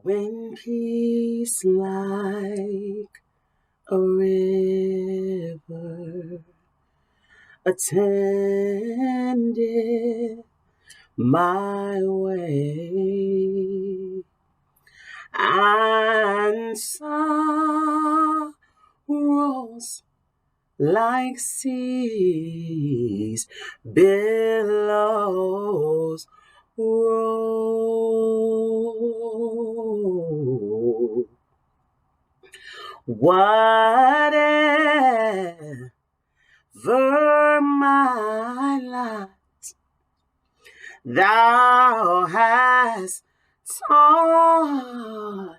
When peace like a river attended my way, and sorrows like seas billows roll. Whatever my lot thou hast taught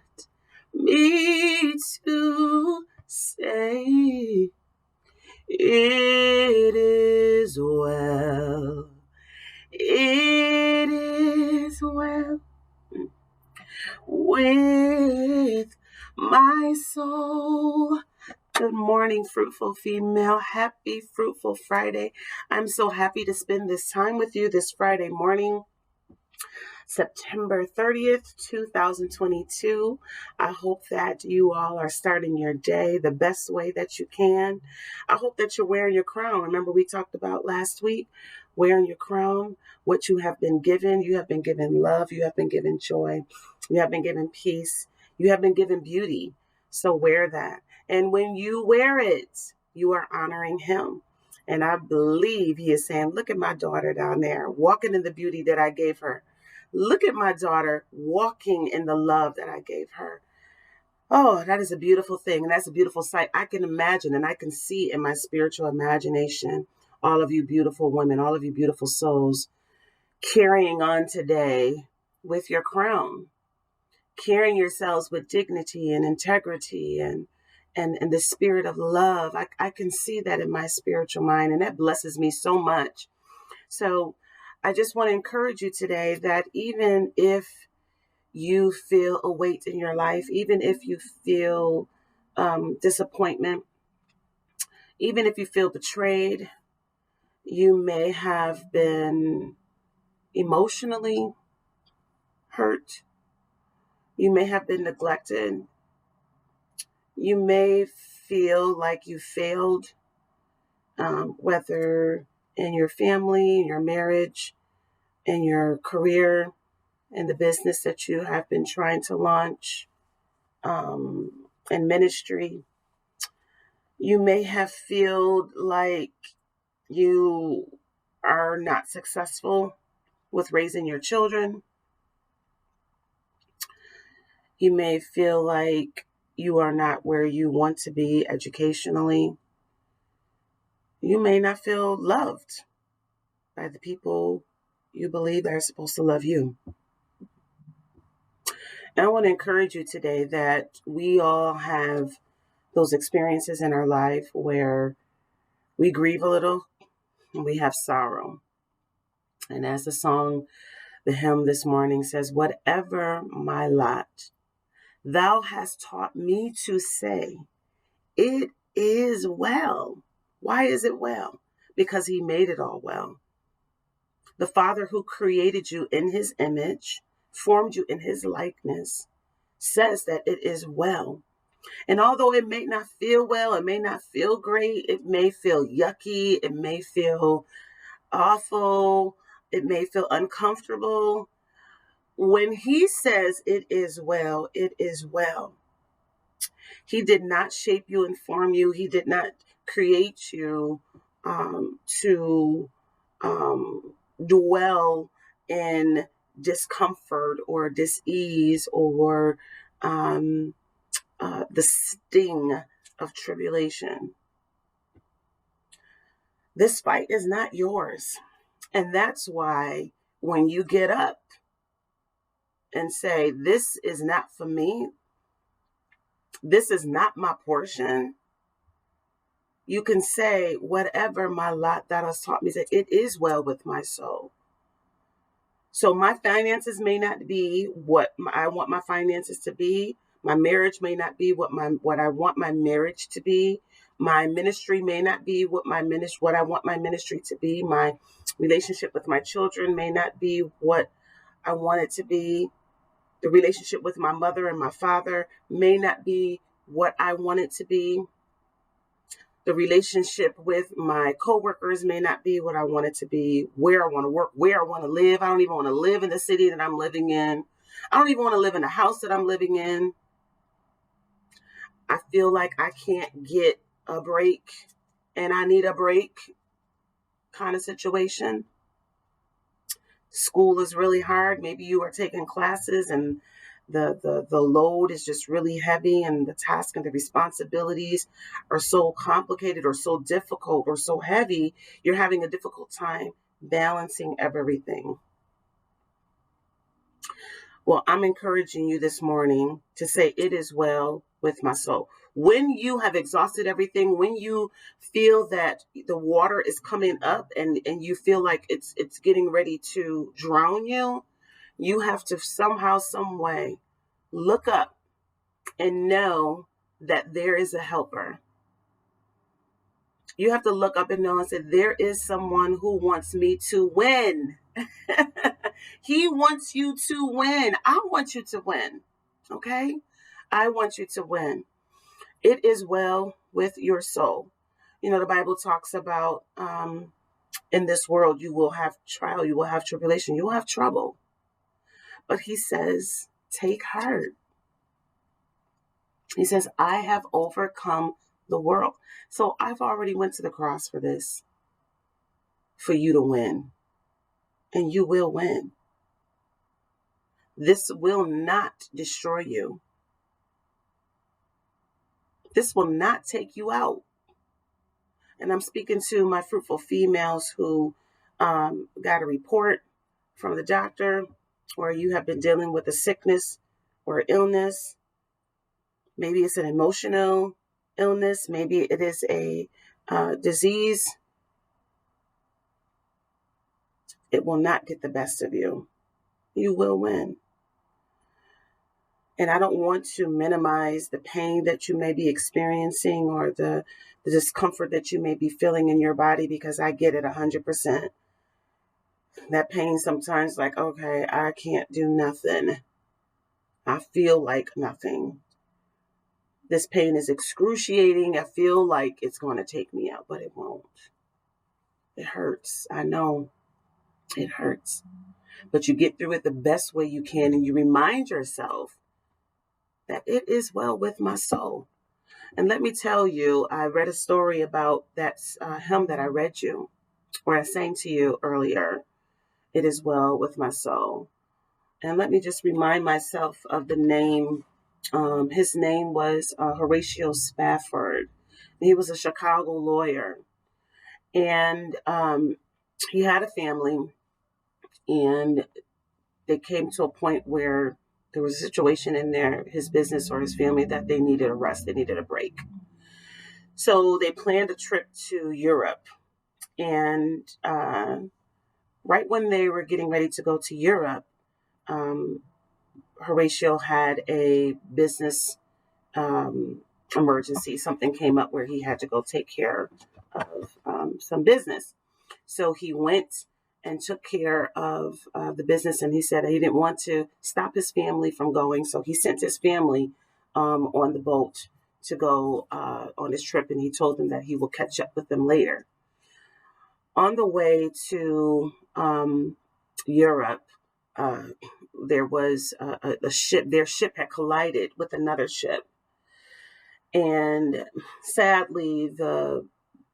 me to say, it is well, it is well with my soul. Good morning, fruitful female. Happy Fruitful Friday. I'm so happy to spend this time with you this Friday morning, September 30th, 2022. I hope that you all are starting your day the best way that you can. I hope that you're wearing your crown. Remember, we talked about last week wearing your crown, what you have been given. You have been given love, you have been given joy, you have been given peace, you have been given beauty. So wear that. And when you wear it, you are honoring Him. And I believe He is saying, look at my daughter down there, walking in the beauty that I gave her. Look at my daughter walking in the love that I gave her. Oh, that is a beautiful thing. And that's a beautiful sight. I can imagine and I can see in my spiritual imagination all of you beautiful women, all of you beautiful souls carrying on today with your crown, carrying yourselves with dignity and integrity and the spirit of love. I can see that in my spiritual mind, and that blesses me so much. So I just want to encourage you today that even if you feel a weight in your life, even if you feel disappointment, even if you feel betrayed, you may have been emotionally hurt, you may have been neglected, you may feel like you failed, whether in your family, in your marriage, in your career, in the business that you have been trying to launch, in ministry. You may have feel like you are not successful with raising your children. You may feel like you are not where you want to be educationally. You may not feel loved by the people you believe are supposed to love you. And I want to encourage you today that we all have those experiences in our life where we grieve a little and we have sorrow. And as the hymn this morning says, whatever my lot, thou hast taught me to say, it is well. Why is it well? Because He made it all well. The Father who created you in His image, formed you in His likeness, says that it is well. And although it may not feel well, it may not feel great, it may feel yucky, it may feel awful, it may feel uncomfortable, when He says it is well, it is well. He did not shape you and form you. He did not create you to dwell in discomfort or dis-ease or the sting of tribulation. This fight is not yours. And that's why when you get up and say, this is not for me, this is not my portion, you can say, whatever my lot that has taught me, that it is well with my soul. So my finances may not be what I want my finances to be. My marriage may not be what I want my marriage to be. My ministry may not be what I want my ministry to be. My relationship with my children may not be what I want it to be. The relationship with my mother and my father may not be what I want it to be. The relationship with my coworkers may not be what I want it to be, where I want to work, where I want to live. I don't even want to live in the city that I'm living in. I don't even want to live in the house that I'm living in. I feel like I can't get a break and I need a break kind of situation. School is really hard. Maybe you are taking classes and the load is just really heavy and the task and the responsibilities are so complicated or so difficult or so heavy, you're having a difficult time balancing everything. Well, I'm encouraging you this morning to say, it is well with my soul. When you have exhausted everything, when you feel that the water is coming up and you feel like it's getting ready to drown you, you have to somehow, some way look up and know that there is a helper. You have to look up and know and say, there is someone who wants me to win. He wants you to win. I want you to win. Okay? I want you to win. It is well with your soul. You know, the Bible talks about in this world, you will have trial, you will have tribulation, you will have trouble. But he says, take heart. He says, I have overcome the world. So I've already went to the cross for this, for you to win. And you will win. This will not destroy you. This will not take you out. And I'm speaking to my fruitful females who got a report from the doctor, or you have been dealing with a sickness or illness. Maybe it's an emotional illness. Maybe it is a disease. It will not get the best of you. You will win. And I don't want to minimize the pain that you may be experiencing or the discomfort that you may be feeling in your body, because I get it 100%. That pain sometimes, like, okay, I can't do nothing. I feel like nothing. This pain is excruciating. I feel like it's going to take me out, but it won't. It hurts. I know it hurts. But you get through it the best way you can, and you remind yourself that it is well with my soul. And let me tell you, I read a story about that hymn that I read you, or I sang to you earlier. It is well with my soul. And let me just remind myself of the name. His name was Horatio Spafford. He was a Chicago lawyer. And he had a family, and they came to a point where there was a situation in his business or his family that they needed a rest, they needed a break. So they planned a trip to Europe. And right when they were getting ready to go to Europe, Horatio had a business emergency. Something came up where he had to go take care of some business. So he went and took care of the business, and he said he didn't want to stop his family from going. So he sent his family on the boat to go on his trip, and he told them that he will catch up with them later. On the way to Europe, there was a ship. Their ship had collided with another ship. And sadly, the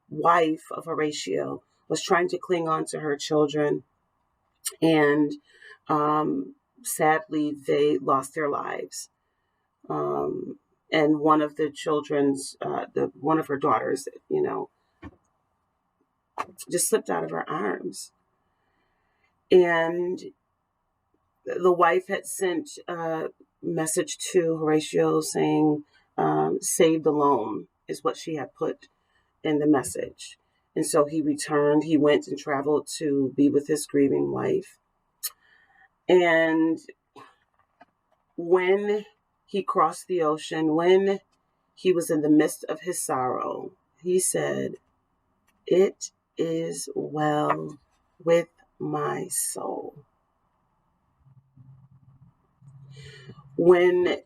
wife of Horatio was trying to cling on to her children. And sadly, they lost their lives. And one of the children's, one of her daughters, just slipped out of her arms. And the wife had sent a message to Horatio saying, saved alone is what she had put in the message. And so he returned. He went and traveled to be with his grieving wife. And when he crossed the ocean, when he was in the midst of his sorrow, he said, it is well with my soul. When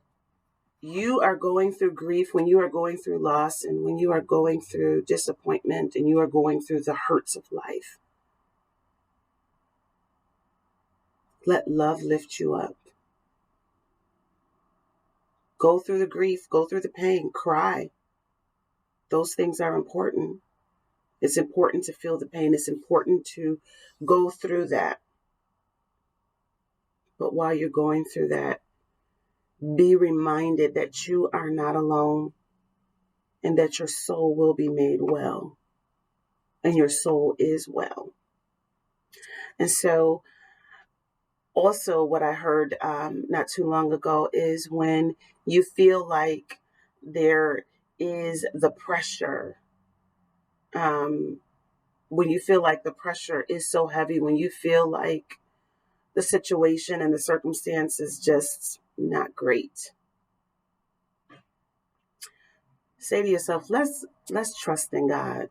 you are going through grief, when you are going through loss, and when you are going through disappointment, and you are going through the hurts of life, let love lift you up. Go through the grief, go through the pain, cry. Those things are important. It's important to feel the pain. It's important to go through that. But while you're going through that, be reminded that you are not alone and that your soul will be made well. And your soul is well. And so also what I heard not too long ago is when you feel like there is the pressure, when you feel like the pressure is so heavy, when you feel like the situation and the circumstance is just not great, say to yourself, let's trust in God.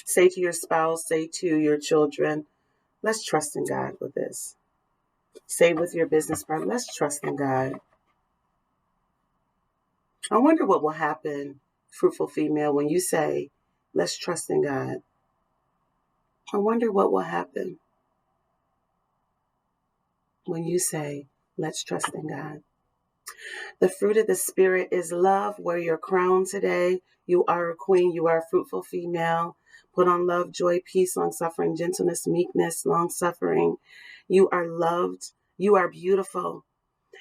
Say to your spouse, say to your children, let's trust in God with this. Say with your business partner, let's trust in God. I wonder what will happen, fruitful female, when you say, let's trust in God. I wonder what will happen when you say, let's trust in God. The fruit of the Spirit is love. Wear your crown today. You are a queen. You are a fruitful female. Put on love, joy, peace, long-suffering, gentleness, meekness, long-suffering. You are loved. You are beautiful.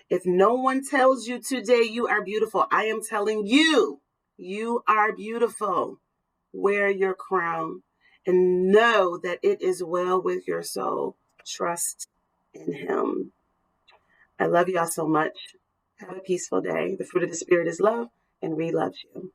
If no one tells you today you are beautiful, I am telling you, you are beautiful. Wear your crown and know that it is well with your soul. Trust in Him. I love y'all so much. Have a peaceful day. The fruit of the Spirit is love, and we love you.